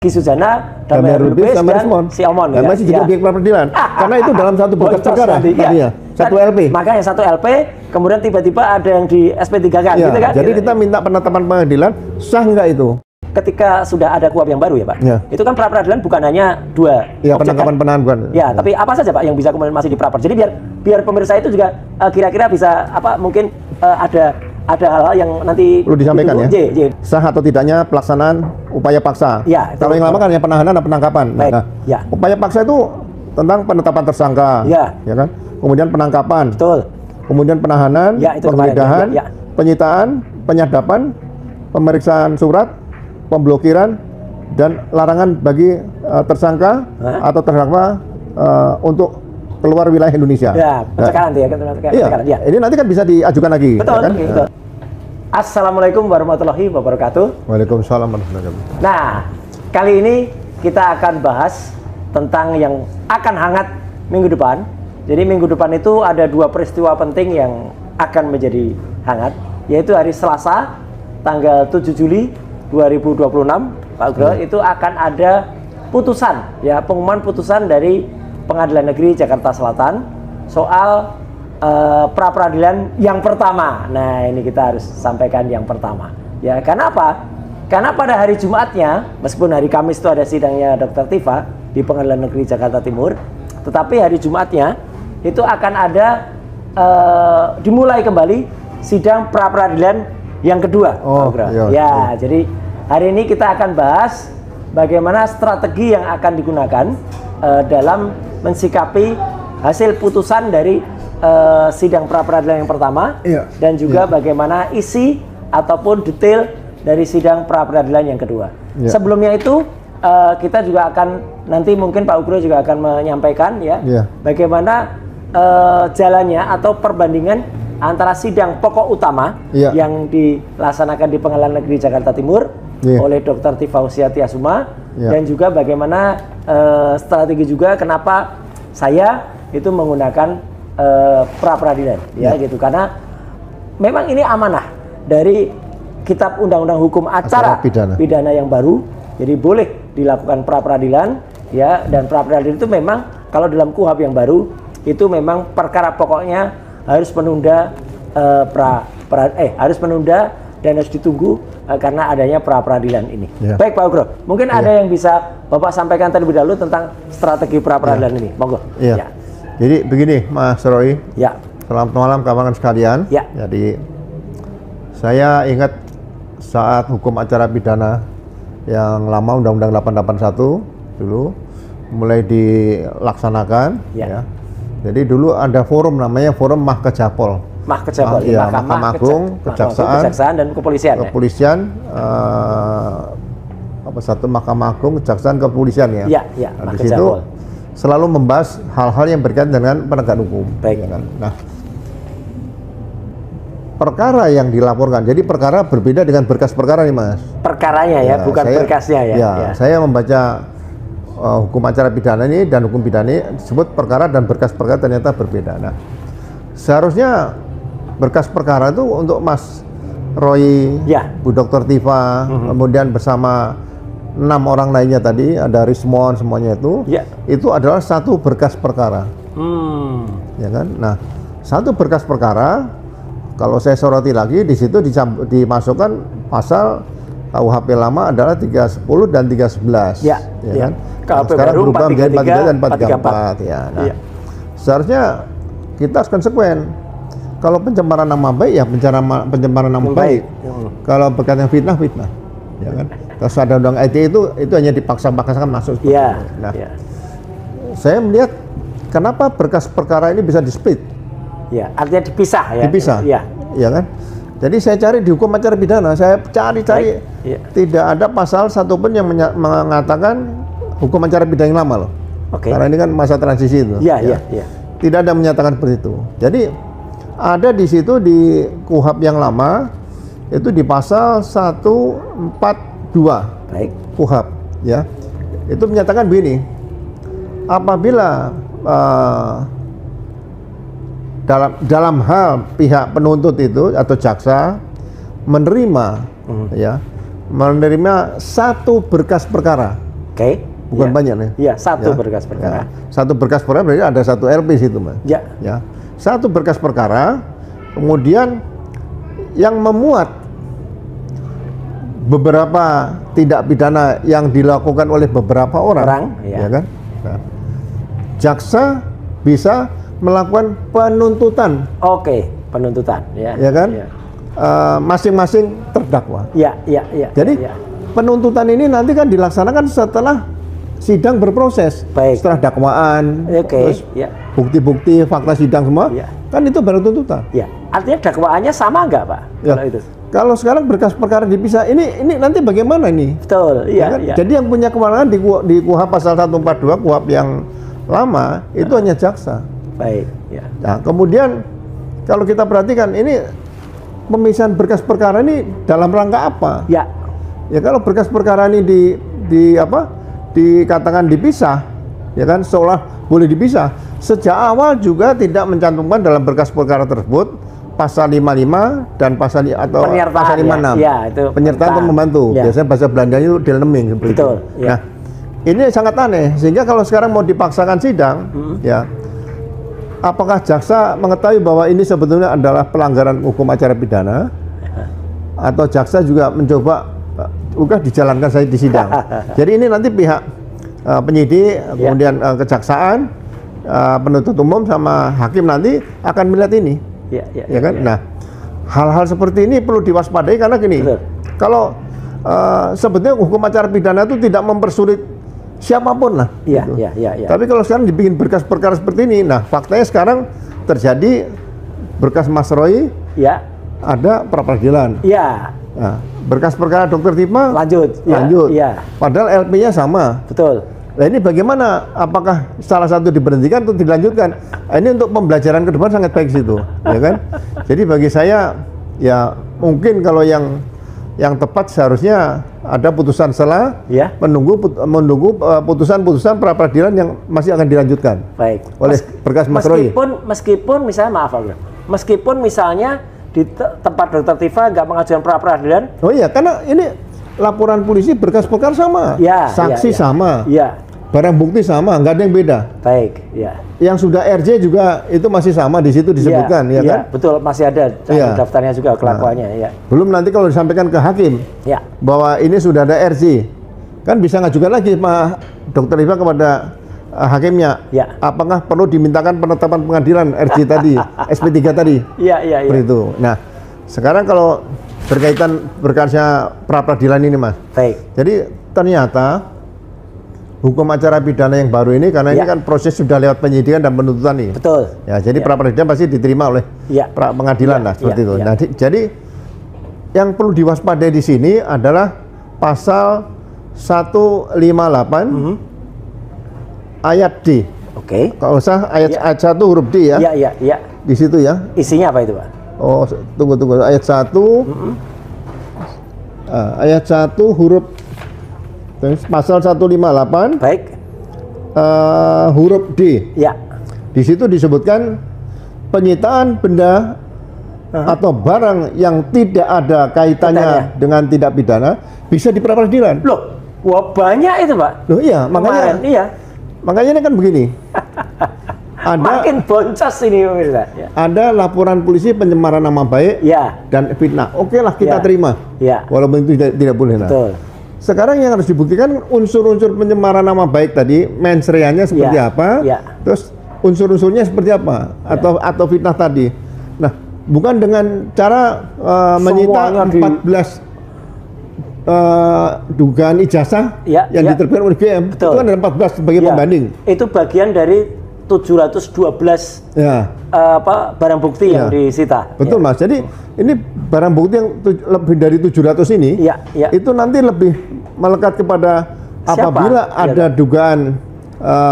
Ki Sujana, Damai Lubis, dan si Omon. Dan masih jadi objek peradilan. Karena itu dalam satu berkas perkara. Ya. Satu LP. Makanya satu LP, kemudian tiba-tiba ada yang di SP3 kan, ya, gitu kan? Jadi kita minta penetapan pengadilan, sah nggak itu? Ketika sudah ada KUHP yang baru ya Pak, itu kan pra-peradilan bukan hanya 2 ya, penangkapan penahanan bukan. Ya, tapi apa saja Pak yang bisa kemudian masih di-pra-per. Jadi biar pemirsa itu juga kira-kira bisa mungkin ada hal-hal yang nanti perlu disampaikan ya. Sah atau tidaknya pelaksanaan upaya paksa. Ya, kalau yang lama kan yang penahanan dan penangkapan. Baik. Nah, ya. Upaya paksa itu tentang penetapan tersangka. Ya kan? Kemudian penangkapan. Betul. Kemudian penahanan, penggeledahan, penyitaan, penyadapan, pemeriksaan surat, pemblokiran, dan larangan bagi tersangka atau terdakwa untuk keluar wilayah Indonesia. Ya, pencegahan ya. Ini nanti kan bisa diajukan lagi. Betul. Kan? Betul. Assalamualaikum warahmatullahi wabarakatuh. Waalaikumsalam warahmatullahi wabarakatuh. Nah, kali ini kita akan bahas tentang yang akan hangat minggu depan. Jadi minggu depan itu ada 2 peristiwa penting yang akan menjadi hangat, yaitu hari Selasa tanggal 7 Juli 2026, Pak Ugro, itu akan ada putusan, ya, pengumuman putusan dari Pengadilan Negeri Jakarta Selatan soal pra-peradilan yang pertama. Nah, ini kita harus sampaikan yang pertama. Ya, karena apa? Karena pada hari Jumatnya, meskipun hari Kamis itu ada sidangnya Dr. Tifa di Pengadilan Negeri Jakarta Timur, tetapi hari Jumatnya itu akan ada dimulai kembali sidang pra-peradilan yang kedua. Ya, jadi hari ini kita akan bahas bagaimana strategi yang akan digunakan dalam mensikapi hasil putusan dari sidang pra-peradilan yang pertama, dan juga bagaimana isi ataupun detail dari sidang pra-peradilan yang kedua. Sebelumnya itu kita juga akan nanti mungkin Pak Ugro juga akan menyampaikan bagaimana jalannya atau perbandingan antara sidang pokok utama yang dilaksanakan di Pengadilan Negeri Jakarta Timur oleh Dr. Tifa Husiati-Asuma, dan juga bagaimana strategi juga kenapa saya itu menggunakan pra-peradilan gitu, karena memang ini amanah dari Kitab Undang-Undang Hukum Acara Pidana yang baru, jadi boleh dilakukan pra-peradilan ya, dan pra-peradilan itu memang kalau dalam KUHP yang baru itu memang perkara pokoknya harus menunda harus menunda dan harus ditunggu karena adanya pra-peradilan ini. Baik Pak Ugro, mungkin ada yang bisa Bapak sampaikan terlebih dahulu tentang strategi pra-peradilan ini, monggo. Jadi begini Mas Roy. Selamat malam kawan-kawan sekalian. Jadi saya ingat saat hukum acara pidana yang lama Undang-Undang 881 dulu mulai dilaksanakan Jadi dulu ada forum namanya Forum Mahkejapol. Mahkamah Agung, Kejaksaan dan Kepolisian. Mahkamah Agung, Kejaksaan, Kepolisian ya. Nah, di situ selalu membahas hal-hal yang berkaitan dengan penegakan hukum. Nah, perkara yang dilaporkan, jadi perkara berbeda dengan berkas perkara nih Mas. Perkaranya bukan berkasnya ya. Saya membaca hukum acara pidana ini dan hukum pidana ini disebut perkara dan berkas perkara ternyata berbeda. Nah, seharusnya berkas perkara itu untuk Mas Roy, Bu Dr. Tifa, kemudian bersama 6 orang lainnya tadi, ada Rismon semuanya itu adalah satu berkas perkara. Ya kan? Nah, satu berkas perkara, kalau saya soroti lagi di situ dimasukkan pasal KUHP lama adalah 310 dan 311. Kan? Nah, sekarang berubah menjadi 43 dan 434. Seharusnya kita harus konsekuen. Kalau pencemaran nama baik pencemaran nama baik. Kalau berkaitan fitnah, ya kan? Kalau ada undang ITE itu hanya dipaksa-paksakan masuk. Saya melihat kenapa berkas perkara ini bisa di-split. Artinya dipisah ya. Dipisah. Ya kan? Jadi saya cari di hukum acara pidana, saya cari tidak ada pasal satupun yang mengatakan hukum acara pidana yang lama loh. Karena ini kan masa transisi itu. Tidak ada menyatakan seperti itu. Jadi ada di situ di KUHP yang lama itu di pasal 142 KUHP ya. Itu menyatakan begini. Apabila dalam hal pihak penuntut itu atau jaksa menerima satu berkas perkara Oke. Bukan Ya. banyak nih. Iya, satu Ya. berkas perkara. Ya. Satu berkas perkara berarti ada satu LP situ, Mas. Ya. Ya. Satu berkas perkara, kemudian yang memuat beberapa tindak pidana yang dilakukan oleh beberapa orang, ya. kan? Nah, jaksa bisa melakukan penuntutan, Oke, penuntutan, ya. ya kan? Ya. Masing-masing terdakwa. Ya, ya, ya. Jadi ya. penuntutan ini nanti kan dilaksanakan setelah sidang berproses, Baik. setelah dakwaan, Oke, terus ya. bukti-bukti, fakta sidang semua, Ya. kan itu baru tuntutan. Ya, artinya dakwaannya sama nggak, Pak? Ya. Kalau itu. Kalau sekarang berkas perkara dipisah, ini nanti bagaimana ini? Betul, iya, kan? iya. Jadi yang punya kewenangan di KUHP pasal 142 KUHP yang lama itu hanya jaksa. Baik, ya. Nah, kemudian kalau kita perhatikan ini pemisahan berkas perkara ini dalam rangka apa? Ya, Ya kalau berkas perkara ini dikatakan dipisah, ya kan seolah boleh dipisah. Sejak awal juga tidak mencantumkan dalam berkas perkara tersebut pasal 55 dan pasal Penyertaan, pasal 56. ya, itu penyertaan penyertaan. untuk membantu. Ya. Biasanya bahasa Belandanya itu delneming seperti Betul, itu. ya. Nah, ini sangat aneh sehingga kalau sekarang mau dipaksakan sidang, ya. Apakah jaksa mengetahui bahwa ini sebetulnya adalah pelanggaran hukum acara pidana atau jaksa juga mencoba udah dijalankan saja di sidang. Jadi ini nanti pihak penyidik, kemudian kejaksaan, penuntut umum sama hakim nanti akan melihat ini, ya kan? Nah, hal-hal seperti ini perlu diwaspadai karena gini, Betul. kalau sebetulnya hukum acara pidana itu tidak mempersulit siapapun lah. Iya, gitu. iya. Tapi kalau sekarang dibikin berkas perkara seperti ini, nah faktanya sekarang terjadi berkas Mas Roy, Ya, ada pra peradilan. ya. Nah, berkas perkara Dokter Tipa Lanjut, ya, lanjut. ya. Padahal LP-nya sama. Betul. Nah ini bagaimana? Apakah salah satu diberhentikan atau dilanjutkan? Nah, ini untuk pembelajaran ke depan sangat baik situ, ya kan? Jadi bagi saya ya mungkin kalau yang tepat seharusnya ada putusan selah, Ya. menunggu putusan pra peradilan yang masih akan dilanjutkan Baik. oleh berkas Mas Roy. Meskipun misalnya maaf, Pak, meskipun misalnya di tempat Dokter Tifa nggak mengajukan pra peradilan. Oh iya, karena ini laporan polisi berkas perkara sama, Ya, saksi ya. sama, Ya, barang bukti sama, nggak ada yang beda. baik, ya. Yang sudah RJ juga itu masih sama di situ disebutkan, ya kan? Betul, masih ada Iya. daftarnya juga kelakuannya, ya. Belum nanti kalau disampaikan ke hakim Ya, bahwa ini sudah ada RJ, kan bisa ngajukan lagi Pak Dokter Iva kepada hakimnya. Ya. Apakah perlu dimintakan penetapan pengadilan RJ tadi, SP3 tadi? iya. Seperti itu. Nah, sekarang kalau berkaitan berkasnya pra peradilan ini, Mas. Baik. Jadi ternyata hukum acara pidana yang baru ini karena ini Ya. kan proses sudah lewat penyidikan dan penuntutan nih. Betul. Ya, jadi Ya. pra peradilan pasti diterima oleh Ya. pra pengadilan Ya, lah seperti ya, itu. ya. Nah, jadi yang perlu diwaspadai di sini adalah pasal 158 ayat D. Oke. Kalau usah ayat 1 huruf D ya. Iya. Di situ ya. Isinya apa itu, Pak? Oh, tunggu ayat 1. Ayat 1 huruf pasal 158 Baik. huruf D. Ya. Di situ disebutkan penyitaan benda atau barang yang tidak ada kaitannya dengan tindak pidana bisa di pra peradilan. Loh, wah banyak itu, Pak. Loh iya, Kemarin, iya. makanya ini kan begini. Makin boncos ini, pemirsa. Ya. Ada laporan polisi pencemaran nama baik Ya. dan fitnah. Oke lah kita Ya. terima. Ya. Walaupun itu tidak boleh. Nah. Betul. Sekarang yang harus dibuktikan unsur-unsur pencemaran nama baik tadi, mens reanya seperti Ya. apa, Ya. terus unsur-unsurnya seperti apa, atau fitnah tadi. Nah, bukan dengan cara menyita Semuanya 14 dugaan ijazah Ya, yang ya. diterbitkan oleh BM. Betul. Itu kan ada 14 sebagai Ya. pembanding. Itu bagian dari 712 Ya. barang bukti yang Ya. disita. Betul, Ya. Mas. Jadi ini barang bukti yang lebih dari 700 ini, Iya, iya. itu nanti lebih melekat kepada Siapa? apabila Iya, ada dugaan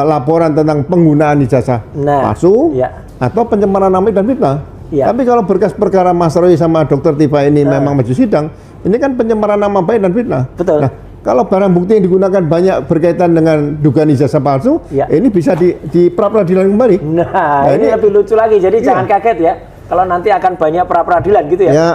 laporan tentang penggunaan ijazah Nah, palsu iya. atau pencemaran nama dan fitnah. Iya. Tapi kalau berkas perkara Mas Roy sama Dokter Tifa ini memang maju sidang, ini kan pencemaran nama baik dan fitnah. Betul. Nah, kalau barang bukti yang digunakan banyak berkaitan dengan dugaan ijazah palsu, Iya. ini bisa di pra peradilan kembali. Nah, ini ini- lebih lucu lagi. Jadi Iya. jangan kaget ya. kalau nanti akan banyak pra-peradilan gitu ya? Ya,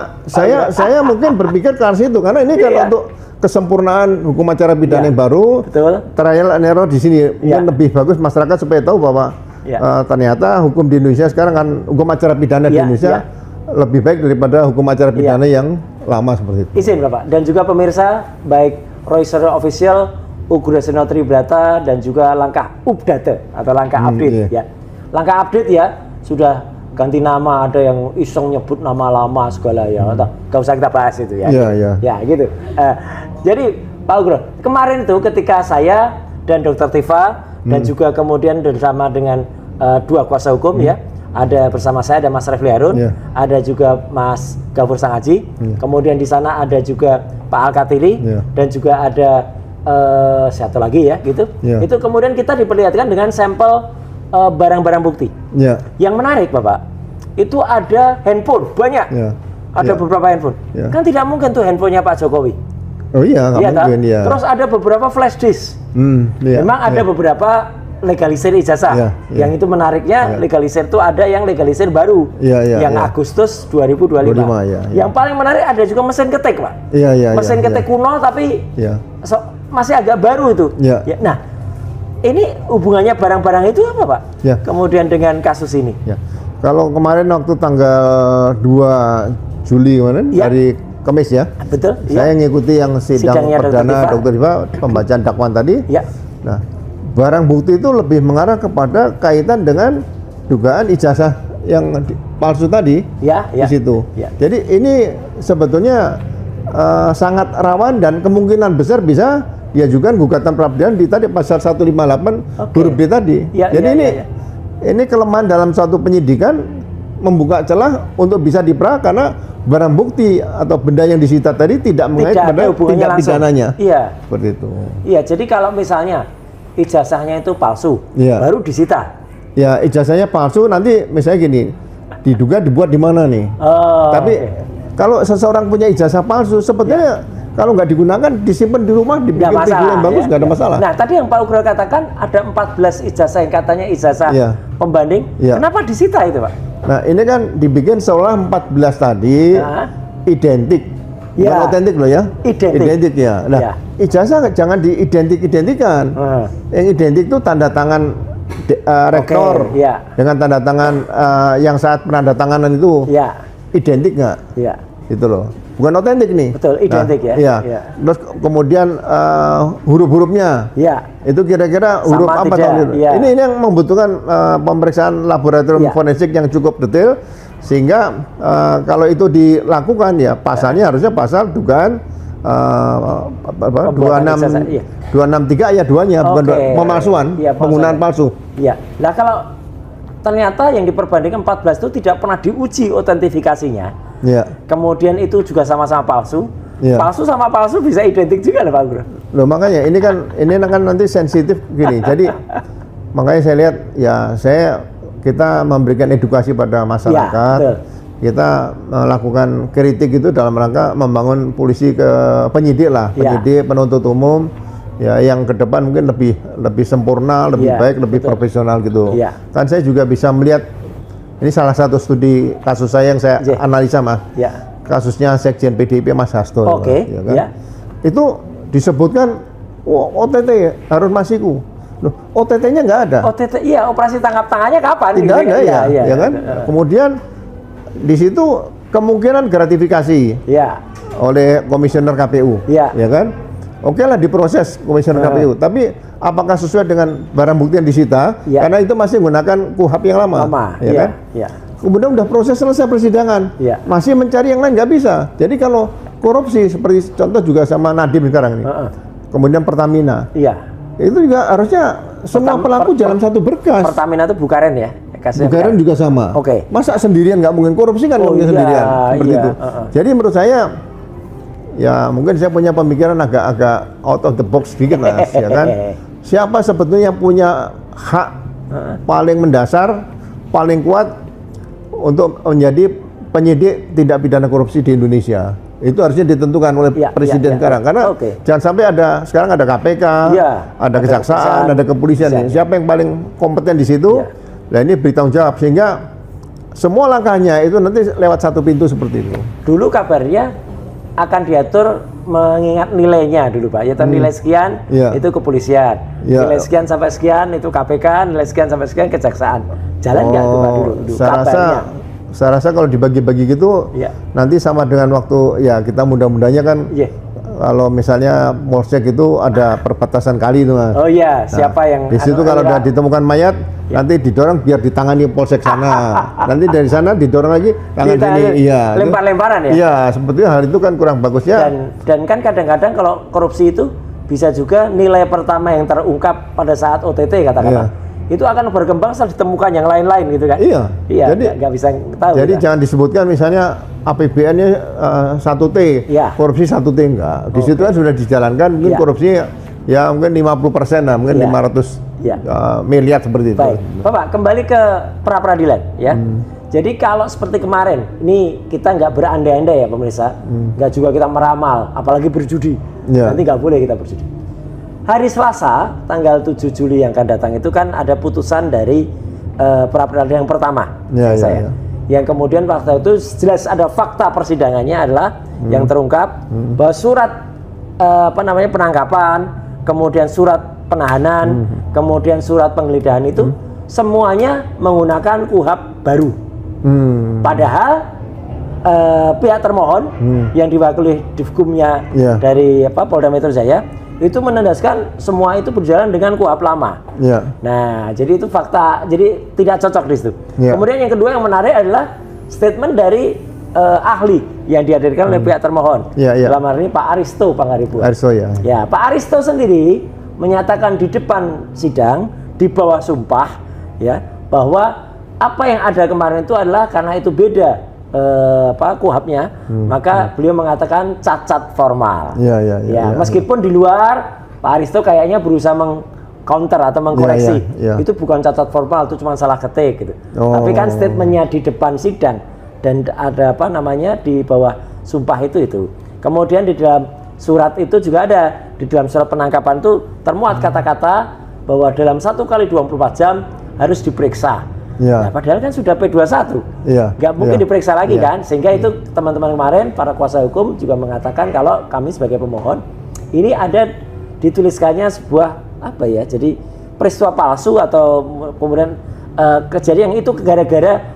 saya mungkin berpikir ke arah situ karena ini kan Iya. untuk kesempurnaan hukum acara pidana Iya. yang baru. Betul. Trial and error di sini Iya. mungkin lebih bagus masyarakat supaya tahu bahwa Iya. ternyata hukum di Indonesia sekarang kan hukum acara pidana di Iya, Indonesia iya. lebih baik daripada hukum acara pidana yang lama seperti itu. Izin Bapak, dan juga pemirsa, baik Roy Suryo Official, Uggrasena Tribrata, dan juga langkah update atau langkah update iya. ya. Langkah update ya, sudah ganti nama, ada yang iseng nyebut nama lama segala ya. Gak usah kita bahas itu ya. Iya, iya. Ya gitu. Jadi Pak Ugro, kemarin itu ketika saya dan Dr. Tifa dan juga kemudian bersama dengan dua kuasa hukum ya, ada bersama saya ada Mas Refli Harun, Iya. ada juga Mas Gafur Sangaji, kemudian di sana ada juga Pak Alkatiri, Iya. dan juga ada satu lagi ya gitu. Iya. Itu kemudian kita diperlihatkan dengan sampel barang-barang bukti. Ya, Yang menarik Bapak, itu ada handphone banyak, ya. ada Ya. beberapa handphone. Ya. Kan tidak mungkin tuh handphonenya Pak Jokowi. Oh iya, nggak Iya kan? mungkin ya. Terus ada beberapa flash disk. Iya, Memang ada iya. beberapa legalisir ijazah. Iya, iya. Yang itu menariknya legalisir itu ada yang legalisir baru. Iya, iya, yang iya. Agustus 2025. 25, iya, iya. Yang paling menarik ada juga mesin ketik, Pak. Iya, iya, Mesin iya, ketik iya. kuno tapi Iya. masih agak baru itu. Iya. Ya, nah, ini hubungannya barang-barang itu apa, Pak? Iya. Kemudian dengan kasus ini. Ya. Kalau kemarin waktu tanggal 2 Juli kemarin Ya. hari Kamis ya. Betul? Saya ngikuti yang sidang Sidangnya Dr. perdana Tifa. Dr. Tifa pembacaan dakwaan tadi. Ya. Nah, barang bukti itu lebih mengarah kepada kaitan dengan dugaan ijazah yang palsu tadi Ya, ya. di situ. Ya. Jadi ini sebetulnya sangat rawan dan kemungkinan besar bisa diajukan gugatan pra-peradilan di tadi pasal 158 Oke. huruf D tadi. Ya, Jadi ya, ini ya, ya. ini kelemahan dalam suatu penyidikan membuka celah untuk bisa dipra karena barang bukti atau benda yang disita tadi tidak mengait Tidak pada ada hubungannya tindak langsung. pidananya. Iya. Seperti itu. Iya, jadi kalau misalnya ijazahnya itu palsu, Iya. baru disita. Ya, ijazahnya palsu nanti misalnya gini, diduga dibuat di mana nih. Oh, Tapi oke. kalau seseorang punya ijazah palsu, sebetulnya kalau nggak digunakan, disimpan di rumah, Nggak dibikin video yang bagus, ya, nggak ada ya. masalah. Nah, tadi yang Pak Ugro katakan ada 14 ijazah yang katanya ijazah Iya. pembanding. Iya. Kenapa disita itu, Pak? Nah, ini kan dibikin seolah 14 tadi Nah. identik. Ya. Bukan otentik loh ya. Identik. Ya. Nah, Ya. ijazah jangan diidentik-identikan. Yang identik itu tanda tangan rektor Oke, ya. dengan tanda tangan yang saat penandatanganan itu Iya. identik nggak? Iya. Gitu loh. Bukan otentik nih. Betul, identik ya. Iya. Iya. Terus kemudian huruf-hurufnya Iya. itu kira-kira huruf Sama apa tidak, tahun itu? iya. Ini yang membutuhkan pemeriksaan laboratorium Iya. forensik yang cukup detail sehingga kalau itu dilakukan ya pasalnya harusnya pasal dugaan Pembuatan ijazah, iya. 263 ayat 2-nya bukan Oke. pemalsuan, Iya, penggunaan palsu. Iya. Nah, kalau ternyata yang diperbandingkan 14 itu tidak pernah diuji otentifikasinya. Iya. Kemudian itu juga sama-sama palsu. Iya. Palsu sama palsu bisa identik juga loh, Pak Ugro. Loh makanya ini kan nanti sensitif gini. Jadi makanya saya lihat ya kita memberikan edukasi pada masyarakat. betul. Kita melakukan kritik itu dalam rangka membangun polisi ke penyidik lah, Ya. penyidik, penuntut umum ya yang ke depan mungkin lebih sempurna, lebih Ya, baik, lebih betul. profesional gitu. Ya. Kan saya juga bisa melihat ini salah satu studi kasus saya yang saya Ya. analisa Mas. Ya. Kasusnya Sekjen PDIP Mas Hasto. Oke, ya kan? ya. Itu disebutkan OTT Harun Masiku. Loh, OTT-nya nggak ada. OTT, iya, operasi tangkap tangannya kapan? Tidak Gitu ada kan? ya kan? Kemudian di situ kemungkinan gratifikasi Iya. oleh komisioner KPU, Iya. ya kan? Oke lah diproses komisioner KPU, tapi apakah sesuai dengan barang bukti yang disita? Iya. Karena itu masih menggunakan KUHP yang lama, ya iya, kan? iya. Kemudian udah proses selesai persidangan, Iya. masih mencari yang lain nggak bisa. Jadi kalau korupsi seperti contoh juga sama Nadiem sekarang ini, kemudian Pertamina, Iya. itu juga harusnya semua pelaku dalam satu berkas. Pertamina itu Bukaren ya? Kasusnya Bukaren juga sama. Oke. Masa sendirian nggak mungkin korupsi kan Oh, mungkin iya, sendirian seperti iya, itu. Jadi menurut saya ya mungkin saya punya pemikiran agak out of the box sedikit Mas, ya kan. Siapa sebetulnya yang punya hak paling mendasar, paling kuat untuk menjadi penyidik tindak pidana korupsi di Indonesia? Itu harusnya ditentukan oleh Iya, presiden iya, sekarang. iya. Karena Oke. jangan sampai sekarang ada KPK, Iya, ada ada kejaksaan, ada kepolisian. kepolisian. Siapa yang paling kompeten di situ? Iya. Nah ini bertanggung jawab sehingga semua langkahnya itu nanti lewat satu pintu seperti itu. Dulu kabarnya akan diatur mengingat nilainya dulu Pak, yaitu nilai sekian itu kepolisian, nilai sekian sampai sekian itu KPK, nilai sekian sampai sekian kejaksaan. Jalan nggak itu Pak dulu kabarnya? Saya rasa kalau dibagi-bagi gitu nanti sama dengan waktu ya kita mudah-mudahnya kan kalau misalnya Polsek itu ada perbatasan kali itu Mas. Oh iya, siapa yang di situ kalau udah ditemukan mayat nanti didorong biar ditangani Polsek sana. Nanti dari sana didorong lagi tangan sini. Iya. Lempar-lemparan ya. Iya, seperti hal itu kan kurang bagusnya. Dan kan kadang-kadang kalau korupsi itu bisa juga nilai pertama yang terungkap pada saat OTT katakanlah. Itu akan berkembang setelah ditemukan yang lain-lain gitu kan. Iya. Jadi nggak bisa tahu. Jadi jangan disebutkan misalnya APBN-nya 1T, korupsi 1T enggak. Di situ kan sudah dijalankan mungkin korupsi ya mungkin 50% lah, mungkin 500 miliar seperti itu. Baik. Bapak, kembali ke pra-peradilan ya. Jadi kalau seperti kemarin, ini kita nggak berandai-andai ya pemirsa, nggak juga kita meramal, apalagi berjudi. Nanti nggak boleh kita berjudi. Hari Selasa, tanggal 7 Juli yang akan datang itu kan ada putusan dari pra-peradilan yang pertama. Yang kemudian waktu itu jelas ada fakta persidangannya adalah yang terungkap bahwa surat penangkapan, kemudian surat penahanan, kemudian surat penggeledahan itu semuanya menggunakan KUHP baru. Padahal pihak termohon yang diwakili Divkumnya dari Polda Metro Jaya itu menandaskan semua itu berjalan dengan KUHP lama. Nah, jadi itu fakta, jadi tidak cocok di situ. Kemudian yang kedua yang menarik adalah statement dari ahli yang dihadirkan oleh pihak termohon. Dalam hal ini Pak Aristo Pangaribuan. Ya, Pak Aristo sendiri menyatakan di depan sidang di bawah sumpah ya bahwa apa yang ada kemarin itu adalah karena itu beda KUHP-nya, maka beliau mengatakan cacat formal. Meskipun di luar Pak Aristo kayaknya berusaha meng-counter atau mengkoreksi, itu bukan cacat formal, itu cuma salah ketik gitu. Tapi kan statementnya di depan sidang dan ada di bawah sumpah itu. Kemudian di dalam surat itu juga ada, di dalam surat penangkapan itu termuat kata-kata bahwa dalam 1 kali 24 jam harus diperiksa. Nah, padahal kan sudah P21, nggak mungkin diperiksa lagi kan, sehingga itu teman-teman kemarin para kuasa hukum juga mengatakan kalau kami sebagai pemohon ini ada dituliskannya sebuah jadi peristiwa palsu atau kemudian kejadian yang itu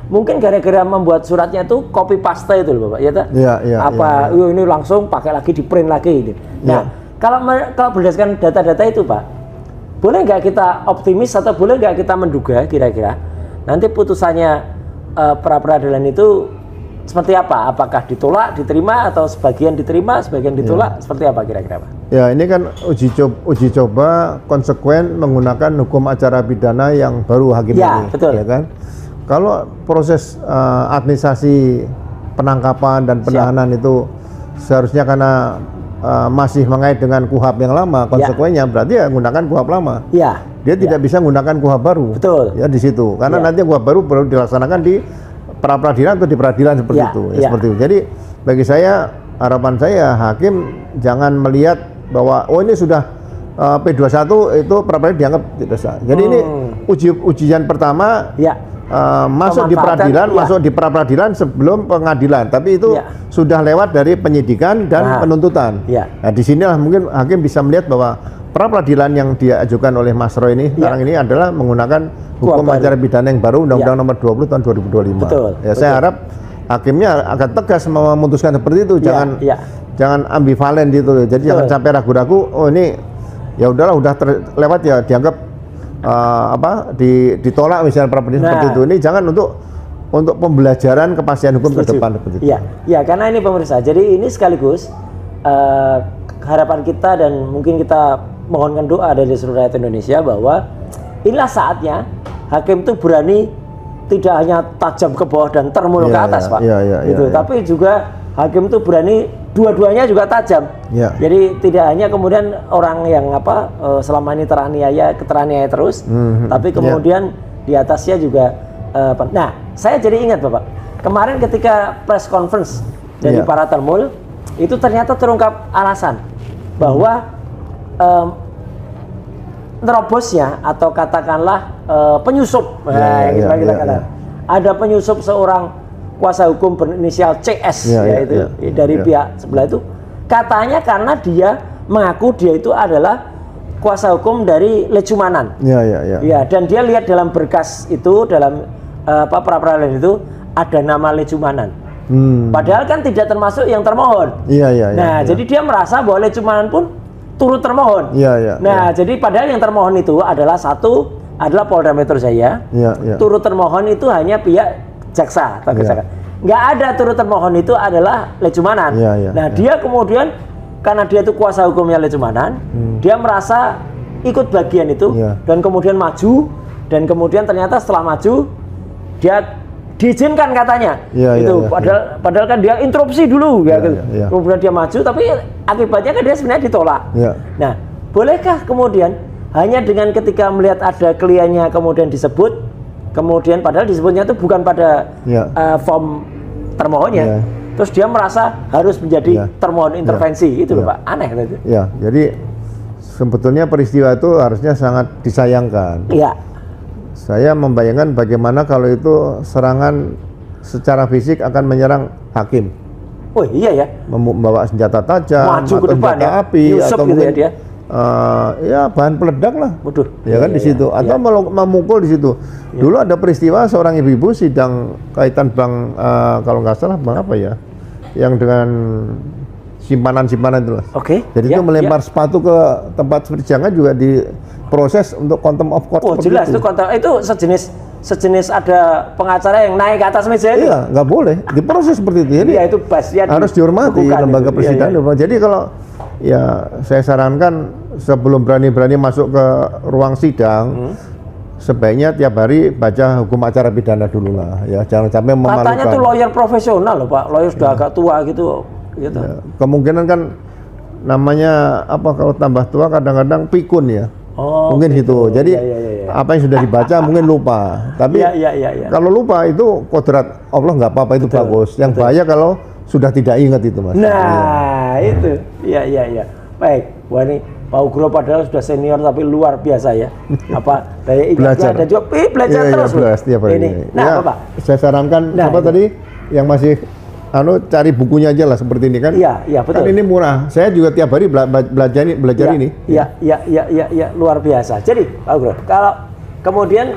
mungkin gara-gara membuat suratnya itu copy paste itu loh Bapak, ini langsung pakai lagi di print lagi ini. Nah, kalau berdasarkan data-data itu Pak, boleh nggak kita optimis atau boleh nggak kita menduga kira-kira nanti putusannya pra-peradilan itu seperti apa? Apakah ditolak, diterima, atau sebagian diterima, sebagian ditolak? Seperti apa kira-kira Pak? Ya, ini kan uji coba konsekuen menggunakan hukum acara pidana yang baru hakim ini. Betul. Ya kan? Kalau proses administrasi penangkapan dan penahanan itu seharusnya karena masih mengait dengan KUHP yang lama, konsekuensinya berarti ya menggunakan KUHP lama. Dia tidak bisa menggunakan KUHP baru. Ya di situ. Karena nanti KUHP baru dilaksanakan di pra-peradilan atau di peradilan seperti itu. Seperti itu. Jadi bagi saya, harapan saya hakim jangan melihat bahwa ini sudah P21 itu pra-peradilan dianggap tidak sah. Jadi ini ujian pertama masuk di peradilan, masuk di pra-peradilan sebelum pengadilan. Tapi itu sudah lewat dari penyidikan dan penuntutan. Nah, di sinilah mungkin hakim bisa melihat bahwa pra-peradilan yang diajukan oleh Mas Roy ini sekarang ini adalah menggunakan hukum acara pidana yang baru Undang-Undang Nomor 20 tahun 2025. Saya harap hakimnya akan tegas memutuskan seperti itu, jangan ambivalen gitu. Jadi jangan sampai ragu-ragu, ini ya udahlah udah terlewat ya dianggap ditolak misalnya pra-peradilan seperti itu. Ini jangan untuk pembelajaran kepastian hukum ke depan seperti itu. Ya, karena ini pemirsa. Jadi ini sekaligus harapan kita dan mungkin kita mohonkan doa dari seluruh rakyat Indonesia bahwa inilah saatnya hakim itu berani tidak hanya tajam ke bawah dan termul ke atas, Pak. Tapi juga hakim itu berani dua-duanya juga tajam. Jadi tidak hanya kemudian orang yang selama ini teraniaya terus, tapi kemudian di atasnya juga. Nah, saya jadi ingat Bapak, kemarin ketika press conference dari para termul itu ternyata terungkap alasan bahwa nerobosnya atau katakanlah penyusup, yang kita katakan ada penyusup seorang kuasa hukum berinisial CS yaitu dari pihak sebelah itu, katanya karena dia mengaku dia itu adalah kuasa hukum dari Lecumanan. Ya, dan dia lihat dalam berkas itu, dalam pra peradilan itu ada nama Lecumanan. Padahal kan tidak termasuk yang termohon. Nah, jadi dia merasa bahwa Lecumanan pun turut termohon. Jadi padahal yang termohon itu adalah adalah Polda Metro Jaya. Turut termohon itu hanya pihak jaksa atau kejaksaan. Nggak ada turut termohon itu adalah Lecumanan. Nah, dia kemudian karena dia itu kuasa hukumnya Lecumanan, dia merasa ikut bagian itu dan kemudian maju, dan kemudian ternyata setelah maju dia diizinkan katanya. Padahal kan dia interupsi dulu kemudian dia maju, tapi akibatnya kan dia sebenarnya ditolak. Nah, bolehkah kemudian hanya dengan ketika melihat ada kliennya kemudian disebut, kemudian padahal disebutnya itu bukan pada form termohonnya, terus dia merasa harus menjadi termohon intervensi, itu loh Pak, aneh itu. Jadi sebetulnya peristiwa itu harusnya sangat disayangkan. Saya membayangkan bagaimana kalau itu serangan secara fisik akan menyerang hakim. Oh iya ya. Membawa senjata tajam, maju ke depan, senjata api, Yusuf atau gitu mungkin dia. Bahan peledak lah. Waduh. Ya kan di situ, atau memukul di situ. Dulu ada peristiwa seorang ibu-ibu sidang kaitan bank, kalau nggak salah bank apa ya, yang dengan simpanan-simpanan itu lah. Jadi itu melempar sepatu ke tempat persidangan juga diproses untuk contempt of court. Oh jelas itu sejenis ada pengacara yang naik ke atas meja itu. Nggak boleh diproses seperti itu. Jadi itu harus dihormati lembaga persidangan. Jadi kalau saya sarankan sebelum berani-berani masuk ke ruang sidang, sebaiknya tiap hari baca hukum acara pidana dulu lah, ya jangan sampai memalukan. Katanya tuh lawyer profesional loh Pak, lawyer sudah agak tua gitu. Kemungkinan kan namanya apa, kalau tambah tua kadang-kadang pikun ya. Mungkin gitu. Jadi apa yang sudah dibaca mungkin lupa. Tapi kalau lupa itu kodrat Allah, nggak apa-apa, itu bagus. Yang bahaya kalau sudah tidak ingat itu Mas. Nah, itu. Iya. Baik. Wah ini Pak Ugro padahal sudah senior tapi luar biasa ya. Apa daya ingatnya dan juga belajar terus. Ini. Nah, Bapak. Saya sarankan tadi yang masih cari bukunya aja lah seperti ini kan. Iya, betul. Kan ini murah. Saya juga tiap hari belajar ini. Iya, luar biasa. Jadi, Pak Ugro, kalau kemudian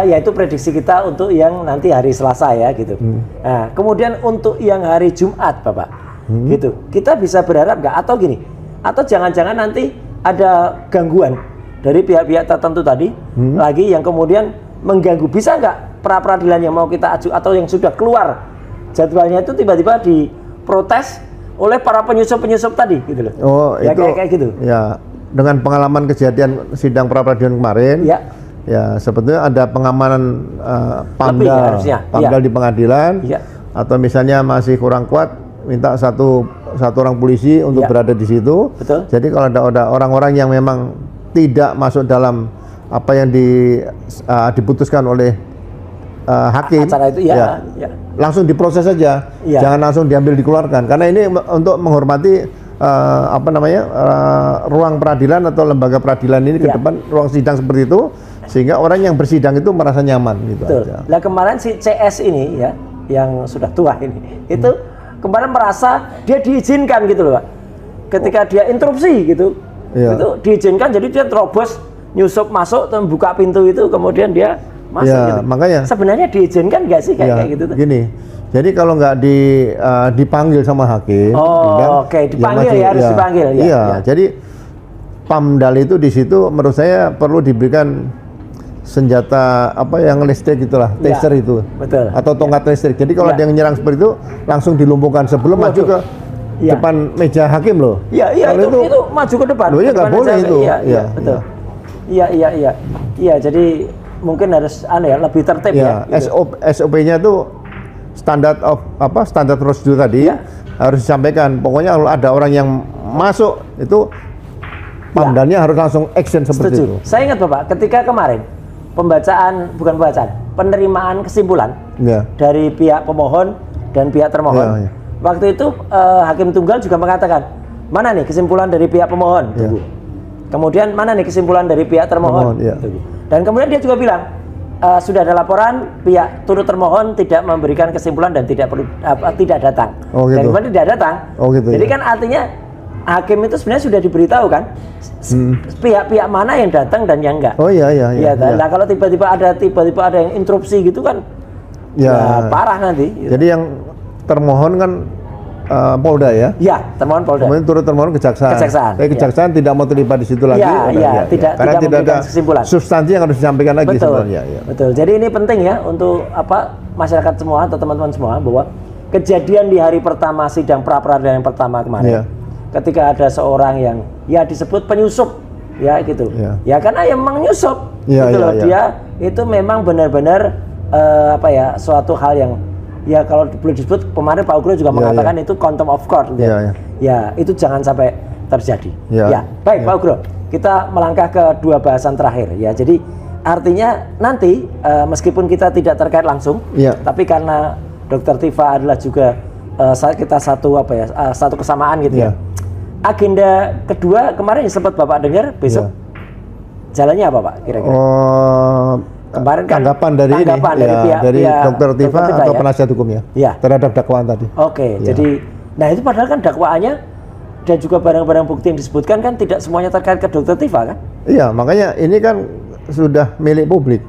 yaitu prediksi kita untuk yang nanti hari Selasa ya gitu. Nah, kemudian untuk yang hari Jumat, Bapak, gitu. Kita bisa berharap nggak, atau gini, atau jangan-jangan nanti ada gangguan dari pihak-pihak tertentu tadi lagi yang kemudian mengganggu, bisa nggak pra peradilan yang mau kita aju atau yang sudah keluar jadwalnya itu tiba-tiba diprotes oleh para penyusup tadi gitu loh. Itu kayak gitu. Ya, dengan pengalaman kejadian sidang pra peradilan kemarin. Ya, sebetulnya ada pengamanan PAMDAL di pengadilan. Atau misalnya masih kurang kuat, minta satu orang polisi untuk berada di situ. Jadi kalau ada orang-orang yang memang tidak masuk dalam apa yang diputuskan oleh hakim, acara itu langsung diproses saja, jangan langsung diambil dikeluarkan, karena ini untuk menghormati ruang peradilan atau lembaga peradilan ini ke depan, ruang sidang seperti itu, sehingga orang yang bersidang itu merasa nyaman gitu. Aja. Nah kemarin si CS ini ya, yang sudah tua ini, itu kemarin merasa dia diizinkan gitu loh Pak, ketika dia interupsi gitu, itu diizinkan, jadi dia terobos nyusup masuk dan buka pintu itu, kemudian dia masuk gitu. Makanya sebenarnya diizinkan nggak sih kayak gitu tuh? Gini, jadi kalau nggak dipanggil sama hakim, dipanggil harus dipanggil. Jadi PAMDAL itu di situ menurut saya perlu diberikan senjata yang listrik gitulah, taser itu, atau tongkat listrik. Jadi kalau dia menyerang seperti itu langsung dilumpuhkan sebelum maju ke depan meja hakim loh. Itu maju ke depan. Loh ya nggak boleh itu. Betul. Iya, jadi mungkin harus lebih tertib ya. SOP-nya itu standar prosedur tadi harus disampaikan. Pokoknya kalau ada orang yang masuk itu PAMDAL-nya harus langsung action seperti itu. Saya ingat Bapak, ketika kemarin penerimaan kesimpulan dari pihak pemohon dan pihak termohon. Waktu itu Hakim Tunggal juga mengatakan, mana nih kesimpulan dari pihak pemohon? Tunggu. Kemudian mana nih kesimpulan dari pihak termohon? Dan kemudian dia juga bilang, sudah ada laporan, pihak turut termohon tidak memberikan kesimpulan dan tidak perlu tidak datang. Oh, gitu. Daripada tidak datang. Oh, gitu, Jadi ya. kan artinya hakim itu sebenarnya sudah diberitahu kan pihak-pihak mana yang datang dan yang enggak. Oh iya. Iya. Nah kalau tiba-tiba ada yang interupsi gitu kan, ya parah nanti. Gitu. Jadi yang termohon kan Polda ya? Ya, termohon Polda. Kemudian turut termohon kejaksaan. Tapi kejaksaan tidak mau terlibat di situ lagi. Karena tidak ada kesimpulan. Substansi yang harus disampaikan lagi sebenarnya. Betul. Jadi ini penting ya untuk masyarakat semua atau teman-teman semua bahwa kejadian di hari pertama sidang pra peradilan yang pertama kemarin, ketika ada seorang yang disebut penyusup, ya gitu. Ya karena memang nyusup, gitu loh. Dia itu memang benar-benar suatu hal yang kalau boleh disebut, kemarin Pak Ugro juga mengatakan itu contempt of court, gitu. Ya itu jangan sampai terjadi. Baik Pak Ugro, kita melangkah ke dua bahasan terakhir ya. Jadi artinya nanti meskipun kita tidak terkait langsung, tapi karena Dr. Tifa adalah juga kita satu kesamaan gitu ya. Agenda kedua kemarin sempat Bapak dengar, besok jalannya apa Pak kira-kira? Kemarin kan tanggapan dari pihak Dr. Tifa atau penasihat hukumnya terhadap dakwaan tadi. Jadi itu padahal kan dakwaannya dan juga barang-barang bukti yang disebutkan kan tidak semuanya terkait ke Dr. Tifa kan? Iya, makanya ini kan sudah milik publik.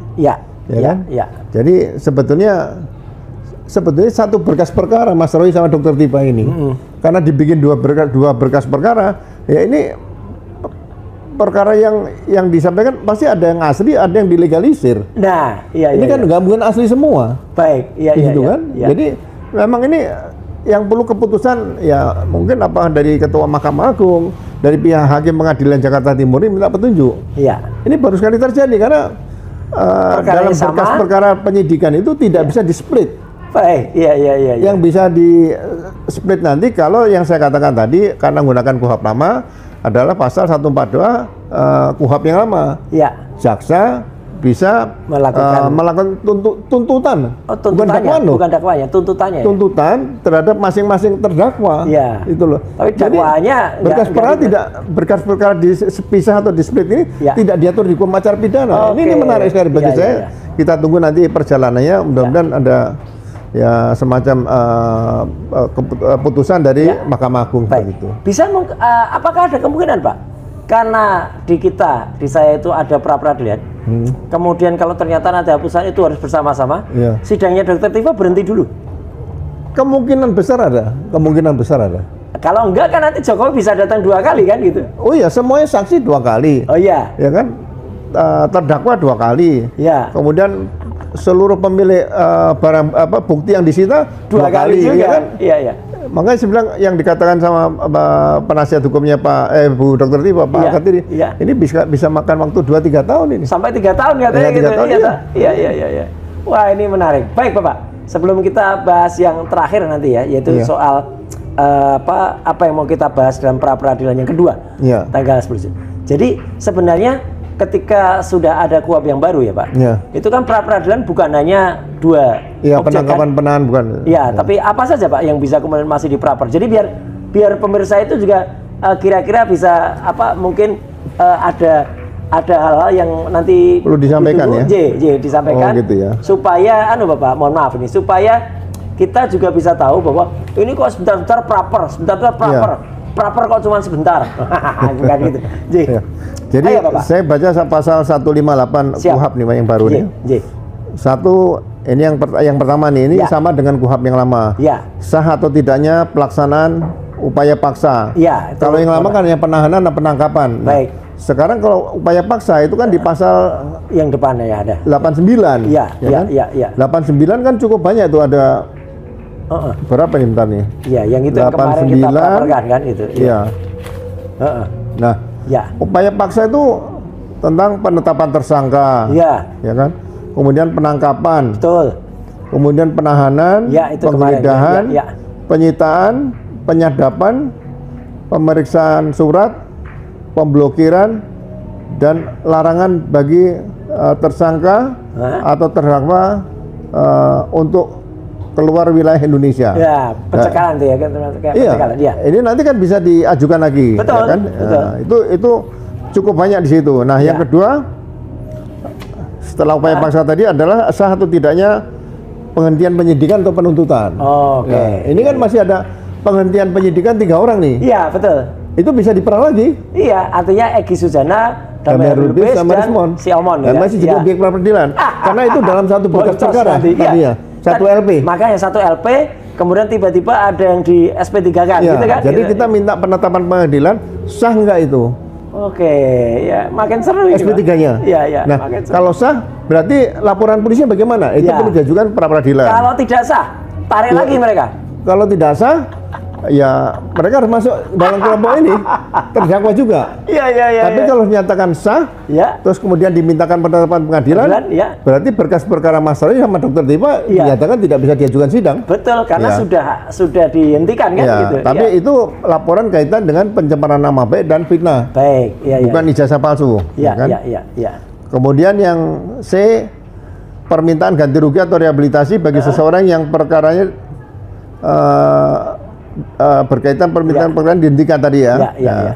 Jadi sebetulnya satu berkas perkara Mas Roy sama Dr. Tifa ini, karena dibikin dua berkas perkara, ya ini perkara yang disampaikan pasti ada yang asli, ada yang dilegalisir. Ini kan gabungan asli semua. Jadi memang ini yang perlu keputusan ya mungkin dari Ketua Mahkamah Agung, dari pihak Hakim Pengadilan Jakarta Timur ini minta petunjuk. Ini baru sekali terjadi karena dalam berkas perkara penyidikan itu tidak bisa di-split. Yang bisa di-split nanti kalau yang saya katakan tadi karena menggunakan KUHP lama adalah pasal 142 KUHP yang lama. Jaksa bisa melakukan tuntutan. Bukan dakwaannya, tuntutannya. Tuntutan terhadap masing-masing terdakwa. Itu loh. Tapi dakwaannya berkas perkara dipisah atau di-split ini tidak diatur di hukum acara pidana. Ini menarik sekali bagi saya. Kita tunggu nanti perjalanannya, mudah-mudahan ada ya semacam keputusan dari Mahkamah Agung begitu. Bisa apakah ada kemungkinan Pak? Karena di saya itu ada pra peradilan. Kemudian kalau ternyata nanti hapusan itu harus bersama-sama. Sidangnya Dr. Tifa berhenti dulu. Kemungkinan besar ada. Kalau enggak kan nanti Jokowi bisa datang 2 kali kan gitu. Oh iya, semuanya saksi 2 kali. Ya kan? Terdakwa 2 kali. Kemudian seluruh pemilik barang bukti yang disita 2 kali juga kan? Makanya saya bilang yang dikatakan sama penasihat hukumnya Bu Dr. Tifa, Pak Katiri, ini bisa makan waktu 2-3 tahun ini. Sampai 3 tahun katanya gitu. Wah, ini menarik. Baik Bapak, sebelum kita bahas yang terakhir nanti ya, yaitu soal apa yang mau kita bahas dalam pra peradilan yang kedua, tanggal 10. Jadi sebenarnya ketika sudah ada KUHP yang baru ya Pak, itu kan pra peradilan bukan hanya 2 objek penangkapan penahan bukan. Tapi apa saja Pak yang bisa kemudian masih dipraper. Jadi biar pemirsa itu juga kira-kira bisa mungkin ada hal-hal yang nanti perlu disampaikan disampaikan gitu ya. Supaya Bapak, mohon maaf ini, supaya kita juga bisa tahu bahwa ini kok sebentar-sebentar praper, praper kok cuma sebentar. Bukan gitu. Jadi saya baca pasal 158 KUHP nih yang baru nih. Satu, ini yang pertama nih, ini sama dengan KUHP yang lama. Sah atau tidaknya pelaksanaan upaya paksa. Kalau yang lama kan yang penahanan dan penangkapan. Sekarang kalau upaya paksa itu kan di pasal yang depannya ada 89. 89 kan cukup banyak itu ada. Berapa nih bentar nih? Yang itu yang kemarin kita paparkan kan itu. Nah, upaya paksa itu tentang penetapan tersangka. Ya kan? Kemudian penangkapan. Kemudian penahanan, penggeledahan, penyitaan, penyadapan, pemeriksaan surat, pemblokiran, dan larangan bagi tersangka atau terdakwa untuk keluar wilayah Indonesia. Pencekalan tuh ya kan. Ini nanti kan bisa diajukan lagi. Betul. Ya kan? Itu cukup banyak di situ. Nah, yang kedua, setelah upaya paksa tadi adalah sah atau tidaknya penghentian penyidikan atau penuntutan. Oke. Ya, ini kan masih ada penghentian penyidikan 3 orang nih. Iya, betul. Itu bisa diperah lagi. Iya, artinya Egy Sujana, Damai Lubis sama dan Rismon. si Omon. Dan ya? masih jadi Iya. objek peradilan. Karena itu dalam satu berkas Boncos perkara nanti, iya. tadinya. Satu Dan LP. Makanya satu LP, kemudian tiba-tiba ada yang di SP3 kan, Ya, gitu kan? jadi Gitu. kita minta penetapan pengadilan sah nggak itu Oke, ya makin seru ini, Pak. SP3-nya. Iya, iya, Nah, makin seru. kalau sah berarti laporan polisinya bagaimana? Itu Ya. perlu diajukan pra peradilan. Kalau tidak sah, tarik Ya. lagi mereka. Kalau tidak sah, ya mereka harus masuk dalam kelompok ini, terdakwa juga. Iya, iya, iya. Tapi iya. kalau dinyatakan sah, Ya, terus kemudian dimintakan penetapan pengadilan, Pengadilan, ya. berarti berkas perkara Mas Roy sama Dokter Tipa Ya. dinyatakan tidak bisa diajukan sidang. betul, karena Ya. sudah dihentikan kan, Ya, gitu. tapi Ya. itu laporan kaitan dengan pencemaran nama baik dan fitnah, Baik, iya, iya. bukan ijazah palsu. Iya, kan? iya, iya, iya. Kemudian yang C, permintaan ganti rugi atau rehabilitasi bagi seseorang yang perkaranya berkaitan permintaan Ya. perkara dihentikan tadi ya. Ya, ya, Nah, ya.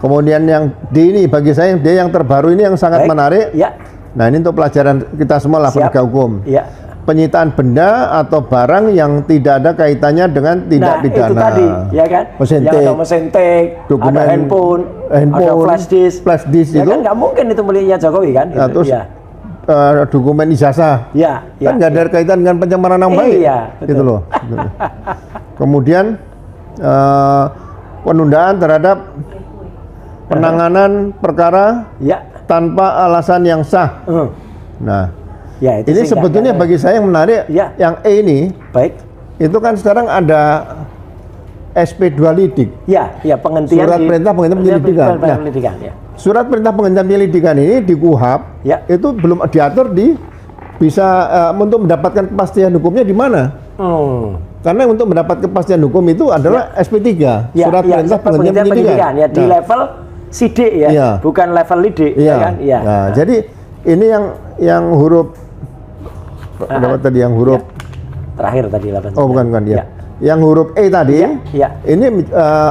Kemudian yang D ini bagi saya dia yang terbaru ini yang sangat Baik. menarik. Ya, Nah ini untuk pelajaran kita semua lah Siap. penegak hukum. iya. Penyitaan benda atau barang yang tidak ada kaitannya dengan tindak Nah, pidana. itu tadi, ya kan? Mesin Yang tik, ada mesin tik, dokumen, ada handphone, ada flash disk. flash disk Ya itu. kan nggak mungkin itu miliknya Jokowi kan? Nah, Gitu. terus ya. dokumen ijazah. Ya, ya. Kan nggak ada kaitan dengan pencemaran nama baik. Iya, betul. Gitu loh. Kemudian penundaan terhadap penanganan perkara Ya. tanpa alasan yang sah. Nah, Ya, itu ini sih sebetulnya nggak- bagi saya yang menarik, Ya. yang E ini, baik. itu kan sekarang ada SP2 lidik. Ya, ya penghentian Surat perintah penghentian penyelidikan. Nah, Penyelidikan, ya. Surat perintah penghentian penyelidikan ini di KUHP, Ya. itu belum diatur di bisa untuk mendapatkan kepastian hukumnya di mana? Karena untuk mendapat kepastian hukum itu adalah SP3, Ya, surat ya, perintah penghentian penyelidikan. ya di Nah, level sidik ya, Iya. bukan level lidik, iya. ya kan? Iya. Nah, jadi ini yang huruf apa tadi yang huruf Terakhir tadi 8. oh bukan ya. Ya. Yang huruf E tadi, Iya, iya. ini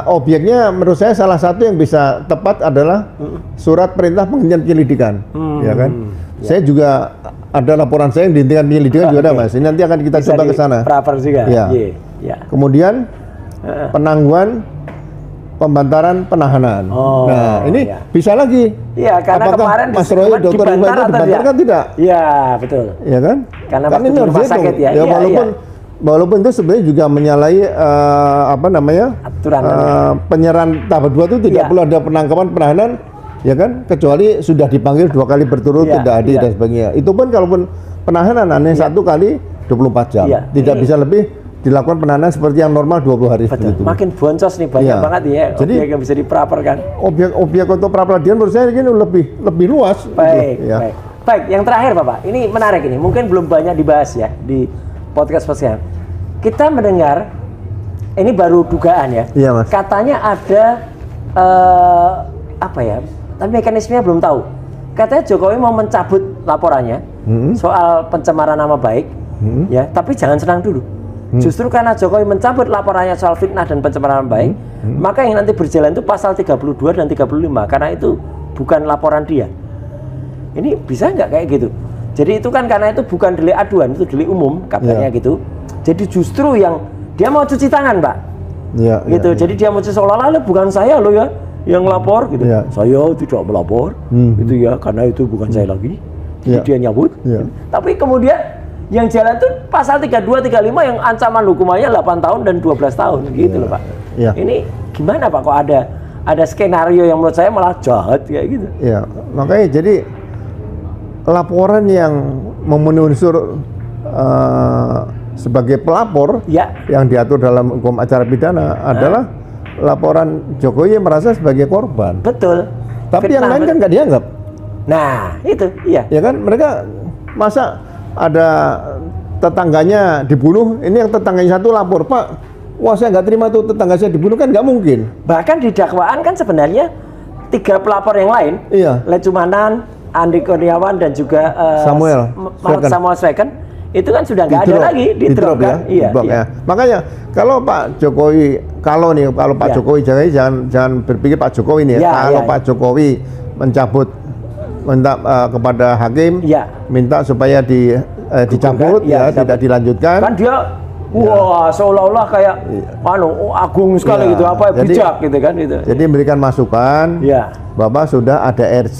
objeknya menurut saya salah satu yang bisa tepat adalah surat perintah penghentian penyelidikan, ya kan? Saya juga ada laporan saya yang dihentikan penyelidikan juga ada, Mas. Ini nanti akan kita Bisa coba di ke sana. Praper juga. Iya. Iya. Ya. Kemudian penangguhan pembantaran penahanan. Oh, nah, ini iya. bisa lagi. Iya, karena Apakah kemarin Mas Roy, Dr. Iwan itu atau dibantarkan tidak? Iya, betul. Ya kan? Karena kan waktu ini di harus rumah dihitung. sakit ya. Iya, Walaupun itu sebenarnya juga menyalahi apa namanya? Aturan. Penyerahan tahap 2 itu tidak Iya. perlu ada penangkapan penahanan, ya kan? Kecuali sudah dipanggil 2 kali berturut Iya, tidak hadir iya. dan sebagainya. Itu pun kalaupun penahanan hanya 1 kali 24 jam. Iya, Tidak ini- bisa lebih dilakukan penahanan seperti yang normal 20 hari Betul. begitu. Makin boncos nih banyak Iya. banget ya. Jadi- Objek yang bisa dipraperkan. Objek untuk pra peradilan menurut saya ini lebih luas. Baik, gitu, ya. baik. Baik, yang terakhir Bapak, ini menarik ini. Mungkin belum banyak dibahas ya di podcast sekarang. Kita mendengar ini baru dugaan ya. Iya, Mas. Katanya ada apa ya? Tapi mekanismenya belum tahu. Katanya Jokowi mau mencabut laporannya soal pencemaran nama baik, ya. Tapi jangan senang dulu. Justru karena Jokowi mencabut laporannya soal fitnah dan pencemaran nama baik, maka yang nanti berjalan itu pasal 32 dan 35 karena itu bukan laporan dia. Ini bisa nggak kayak gitu? Jadi itu kan karena itu bukan delik aduan, itu delik umum kabarnya Iya. gitu. Jadi justru yang dia mau cuci tangan, Pak. Iya, Gitu. iya, Jadi dia mau cuci seolah-olah bukan saya loh ya yang lapor gitu. Iya. Saya tidak melapor. Gitu ya, karena itu bukan saya lagi. Jadi Iya. dia nyabut. Iya. Tapi kemudian yang jalan tuh pasal 32 35 yang ancaman hukumannya 8 tahun dan 12 tahun gitu loh, Pak. Iya. Ini gimana, Pak, kok ada skenario yang menurut saya malah jahat kayak gitu. Iya, makanya jadi laporan yang memenuhi unsur sebagai pelapor Ya. yang diatur dalam hukum acara pidana adalah laporan Jokowi yang merasa sebagai korban. Betul. Tapi yang Fitnah, lain kan nggak dianggap, Nah, itu iya. ya kan? Mereka masa ada tetangganya dibunuh, ini yang tetangganya satu lapor, Pak, wah saya nggak terima tuh tetangga saya dibunuh, kan nggak mungkin. Bahkan di dakwaan kan sebenarnya 3 pelapor yang lain, Iya. Lecumanan, Andi Kurniawan dan juga Samuel Sweken. Samuel Sweken itu kan sudah nggak ada Di-drop. lagi di Di-drop drop kan? ya, di-drop ya. Makanya kalau Pak Jokowi, kalau Pak Ya. Jokowi jangan berpikir Pak Jokowi nih ya. Ya, Kalau ya, Pak Jokowi mencabut minta kepada hakim, Ya. minta supaya dicabut, Ya, ya, tidak dilanjutkan. Kan dia wah seolah-olah kayak agung sekali Ya, gitu, apa jadi- bijak gitu kan gitu. Jadi memberikan masukan, Ya. Bapak sudah ada RJ.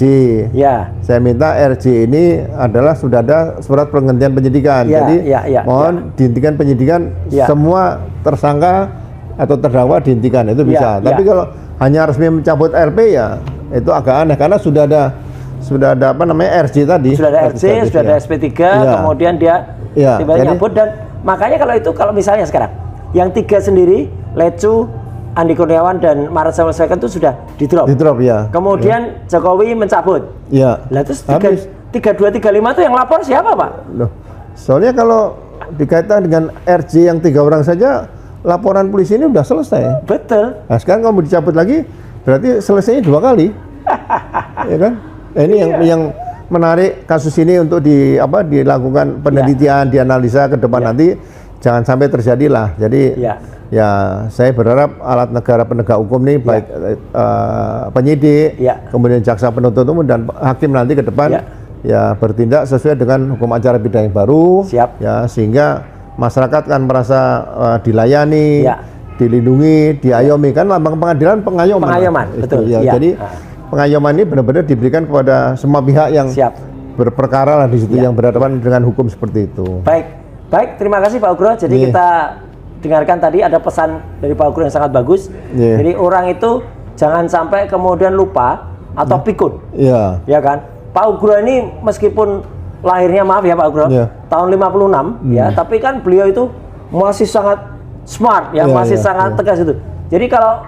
Ya. Saya minta RJ ini adalah sudah ada surat penghentian penyidikan. Ya, Jadi ya, mohon dihentikan penyidikan, Ya. semua tersangka atau terdakwa dihentikan, itu bisa. Ya, Tapi ya. kalau hanya resmi mencabut LP ya itu agak aneh karena sudah ada apa namanya RJ tadi. Sudah ada RC, sudah ada SP3, Ya. kemudian dia Ya, tiba-tiba jadi- nyabut, dan makanya kalau misalnya sekarang yang 3 sendiri, Lecu, Andi Kurniawan dan Maret Selesaikan itu sudah di drop. Di drop ya. Kemudian Jokowi mencabut. Ya. Lah terus Habis. 3235 itu yang lapor siapa, Pak? Loh, soalnya kalau dikaitkan dengan RJ yang 3 orang saja, laporan polisi ini udah selesai. Betul. Nah sekarang kamu dicabut lagi, berarti selesainya 2 kali, ya kan? Nah, ini yang menarik kasus ini untuk dilakukan penelitian, dianalisa ke depan nanti, jangan sampai terjadilah. Jadi ya saya berharap alat negara penegak hukum ini baik penyidik, kemudian jaksa penuntut umum dan hakim nanti ke depan ya bertindak sesuai dengan hukum acara pidana yang baru. Ya sehingga masyarakat kan merasa dilayani, dilindungi, diayomi, kan lambang pengadilan pengayoman. Pengayoman, betul. Ya, jadi pengayoman ini benar-benar diberikan kepada semua pihak yang berperkara lah di situ, yang berhadapan dengan hukum seperti itu. Baik, terima kasih Pak Ugro. Jadi kita dengarkan tadi ada pesan dari Pak Ugro yang sangat bagus. Jadi orang itu jangan sampai kemudian lupa atau pikun. Ya kan? Pak Ugro ini meskipun lahirnya, maaf ya Pak Ugro, tahun 56 ya, tapi kan beliau itu masih sangat smart ya, masih sangat tegas itu. Jadi kalau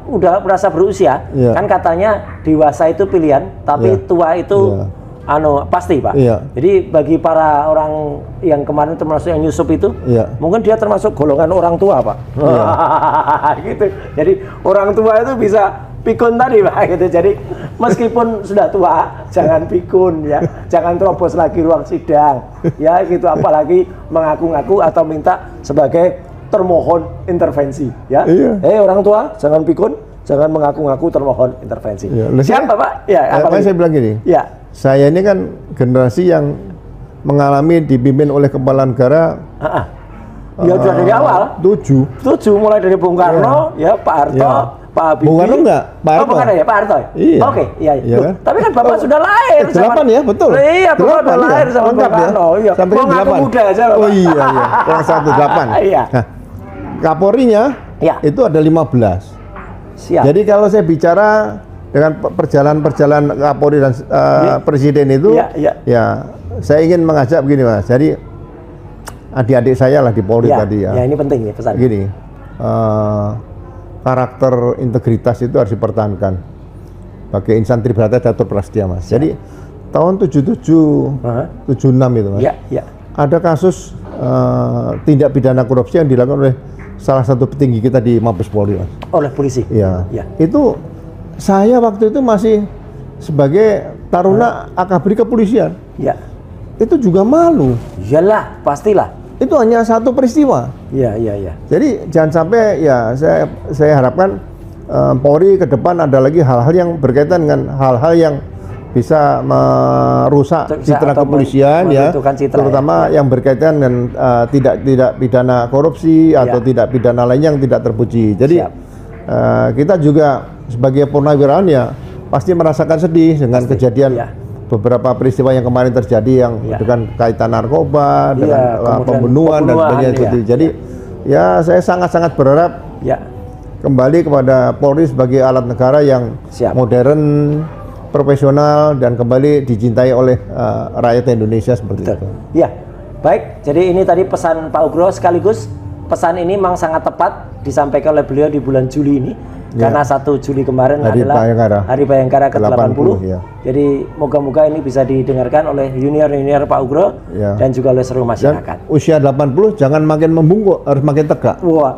udah merasa berusia, kan katanya dewasa itu pilihan, tapi tua itu pasti Pak. Jadi bagi para orang yang kemarin termasuk yang nyusup itu, mungkin dia termasuk golongan orang tua Pak. Gitu. Jadi orang tua itu bisa pikun tadi Pak, gitu. Jadi meskipun sudah tua, jangan pikun ya, jangan terobos lagi ruang sidang, ya gitu. Apalagi mengaku-ngaku atau minta sebagai termohon intervensi, ya. Orang tua, jangan pikun, jangan mengaku-ngaku termohon intervensi. Siapa Pak? Ya, apa saya bilang gini? Saya ini kan generasi yang mengalami dipimpin oleh kepala negara. Ya udah dari awal. 7 mulai dari Bung Karno, ya Pak Harto. Pak Habibie. Bung Karno enggak? Pak Harto. Bukan ya, Pak Harto. Iya. Oke, iya. Kan? Tapi kan Bapak sudah lahir. 8 ya, betul. Iya, Bapak sudah lahir sama Bung Lengkap Karno. Iya. Sampai Mau ngaku 8. muda aja, Bapak. Oh iya. Yang 8. Iya. Nah, Kapolrinya itu ada 15. Siap. Jadi kalau saya bicara dengan perjalanan Kapolri dan Presiden itu, ya saya ingin mengajak begini Mas. Jadi adik-adik saya lah di Polri tadi ya. Ya ini penting nih pesan. Gini, karakter integritas itu harus dipertahankan bagi insan Tribrata Catur Prasetya Mas. Jadi tahun 77, 76 itu Mas. Ada kasus tindak pidana korupsi yang dilakukan oleh salah satu petinggi kita di Mabes Polri Mas. Oleh polisi. Iya. Itu saya waktu itu masih sebagai taruna akabri kepolisian. Itu juga malu. Iyalah, pastilah. Itu hanya satu peristiwa. Iya. Jadi jangan sampai ya saya harapkan Polri ke depan ada lagi hal-hal yang berkaitan dengan hal-hal yang bisa merusak citra kepolisian ya, terutama yang berkaitan dengan tidak pidana korupsi atau tidak pidana lain yang tidak terpuji. Jadi kita juga sebagai purnawirawan ya pasti merasakan sedih dengan kejadian beberapa peristiwa yang kemarin terjadi yang dengan kaitan narkoba, dengan pembunuhan dan sebagainya. Jadi ya saya sangat-sangat berharap kembali kepada Polri sebagai alat negara yang modern, profesional dan kembali dicintai oleh rakyat Indonesia seperti itu. Ya, baik. Jadi ini tadi pesan Pak Ugro, sekaligus pesan ini memang sangat tepat disampaikan oleh beliau di bulan Juli ini. Karena 1 Juli kemarin adalah Hari Bayangkara ke-80. Jadi moga-moga ini bisa didengarkan oleh junior-junior Pak Ugro dan juga oleh seluruh masyarakat. Dan usia 80 jangan makin membungkuk, harus makin tegak. Wah.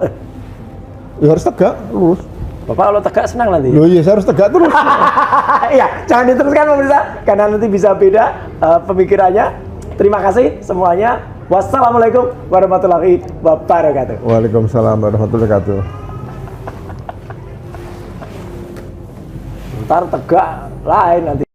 Ya harus tegak, lurus. Bapak kalau tegak senang nanti. Loh iya, saya harus tegak terus. Iya, jangan diteruskan pemirsa, karena nanti bisa beda pemikirannya. Terima kasih semuanya. Wassalamualaikum warahmatullahi wabarakatuh. Waalaikumsalam warahmatullahi wabarakatuh. Ntar tegak lain nanti.